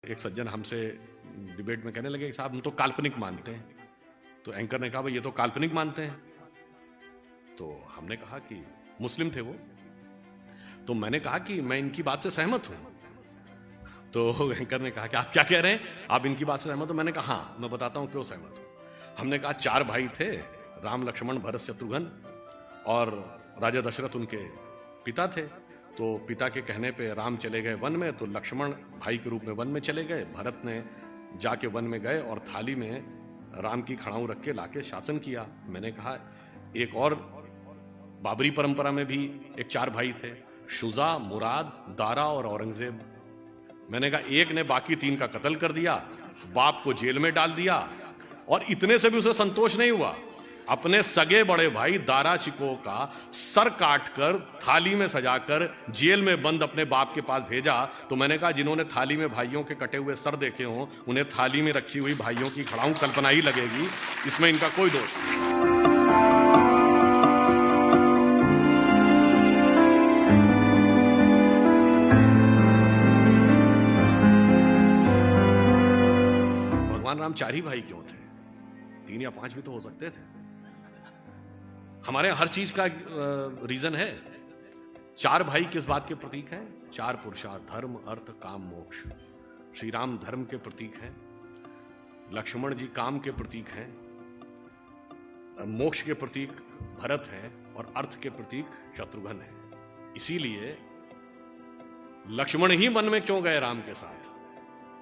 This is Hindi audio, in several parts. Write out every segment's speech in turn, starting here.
एक सज्जन हमसे डिबेट में कहने लगे कि साहब हम तो काल्पनिक मानते हैं। तो एंकर ने कहा भाई ये तो काल्पनिक मानते हैं। तो हमने कहा कि मुस्लिम थे वो, तो मैंने कहा कि मैं इनकी बात से सहमत हूं। तो एंकर ने कहा कि आप क्या कह रहे हैं, आप इनकी बात से सहमत हो? मैंने कहा हाँ, मैं बताता हूं क्यों सहमत हूं। हमने कहा 4 भाई थे, राम लक्ष्मण भरत शत्रुघ्न, और राजा दशरथ उनके पिता थे। तो पिता के कहने पे राम चले गए वन में, तो लक्ष्मण भाई के रूप में वन में चले गए, भरत ने जाके वन में गए और थाली में राम की खड़ाऊं रख के लाके शासन किया। मैंने कहा एक और बाबरी परंपरा में भी एक 4 भाई थे, शुजा, मुराद, दारा और औरंगजेब। मैंने कहा एक ने बाकी 3 का कत्ल कर दिया, बाप को जेल में डाल दिया, और इतने से भी उसे संतोष नहीं हुआ, अपने सगे बड़े भाई दारा शिकोह का सर काटकर थाली में सजाकर जेल में बंद अपने बाप के पास भेजा। तो मैंने कहा जिन्होंने थाली में भाइयों के कटे हुए सर देखे हों, उन्हें थाली में रखी हुई भाइयों की खड़ाऊं कल्पना ही लगेगी, इसमें इनका कोई दोष नहीं। भगवान राम 4 ही भाई क्यों थे? 3 या 5 भी तो हो सकते थे। हमारे हर चीज का रीजन है। 4 भाई किस बात के प्रतीक हैं? 4 पुरुषार्थ, धर्म, अर्थ, काम, मोक्ष। श्री राम धर्म के प्रतीक हैं, लक्ष्मण जी काम के प्रतीक हैं, मोक्ष के प्रतीक भरत है, और अर्थ के प्रतीक शत्रुघ्न है। इसीलिए लक्ष्मण ही वन में क्यों गए राम के साथ?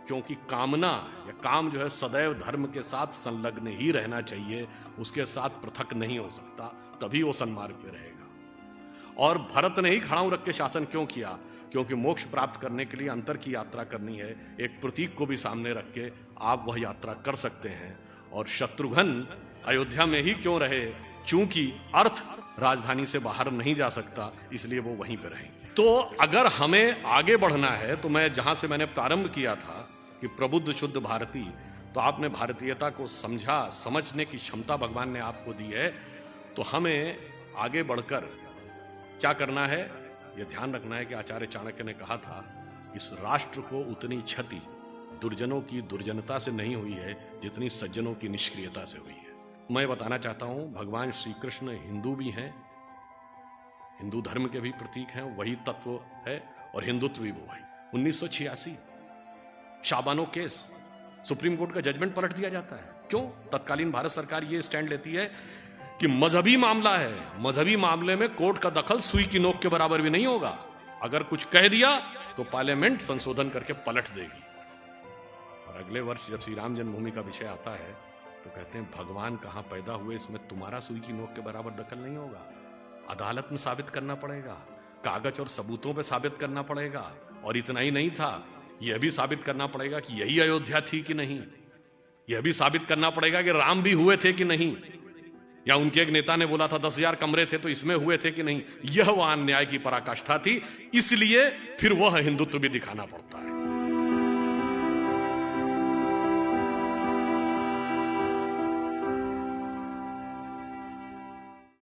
क्योंकि कामना या काम जो है सदैव धर्म के साथ संलग्न ही रहना चाहिए, उसके साथ पृथक नहीं हो सकता, तभी वो सन्मार्ग पे रहेगा। और भरत ने ही खड़ाऊं रख के शासन क्यों किया? क्योंकि मोक्ष प्राप्त करने के लिए अंतर की यात्रा करनी है, एक प्रतीक को भी सामने रख के आप वह यात्रा कर सकते हैं। और शत्रुघ्न अयोध्या में ही क्यों रहे? क्योंकि अर्थ राजधानी से बाहर नहीं जा सकता, इसलिए वो वहीं पे रहेंगे। तो अगर हमें आगे बढ़ना है, तो मैं जहां से मैंने प्रारंभ किया था कि प्रबुद्ध शुद्ध भारती, तो आपने भारतीयता को समझा, समझने की क्षमता भगवान ने आपको दी है। तो हमें आगे बढ़कर क्या करना है, यह ध्यान रखना है कि आचार्य चाणक्य ने कहा था, इस राष्ट्र को उतनी क्षति दुर्जनों की दुर्जनता से नहीं हुई है जितनी सज्जनों की निष्क्रियता से हुई है। मैं बताना चाहता हूं, भगवान श्री कृष्ण हिंदू भी हैं, हिंदू धर्म के भी प्रतीक हैं, वही तत्व है, और हिंदुत्व भी वो है। 1986 शाबानो केस, सुप्रीम कोर्ट का जजमेंट पलट दिया जाता है। क्यों? तत्कालीन भारत सरकार ये स्टैंड लेती है कि मजहबी मामला है, मजहबी मामले में कोर्ट का दखल सुई की नोक के बराबर भी नहीं होगा। अगर कुछ कह दिया तो पार्लियामेंट संशोधन करके पलट देगी। और अगले वर्ष जब श्री राम जन्मभूमि का विषय आता है तो कहते हैं भगवान कहां पैदा हुए, इसमें तुम्हारा सुई की नोक के बराबर दखल नहीं होगा। अदालत में साबित करना पड़ेगा, कागज और सबूतों पे साबित करना पड़ेगा। और इतना ही नहीं था, यह भी साबित करना पड़ेगा कि यही अयोध्या थी कि नहीं, यह भी साबित करना पड़ेगा कि राम भी हुए थे कि नहीं, या उनके एक नेता ने बोला था 10,000 कमरे थे तो इसमें हुए थे कि नहीं। यह वहां न्याय की पराकाष्ठा थी, इसलिए फिर वह हिंदुत्व भी दिखाना पड़ता।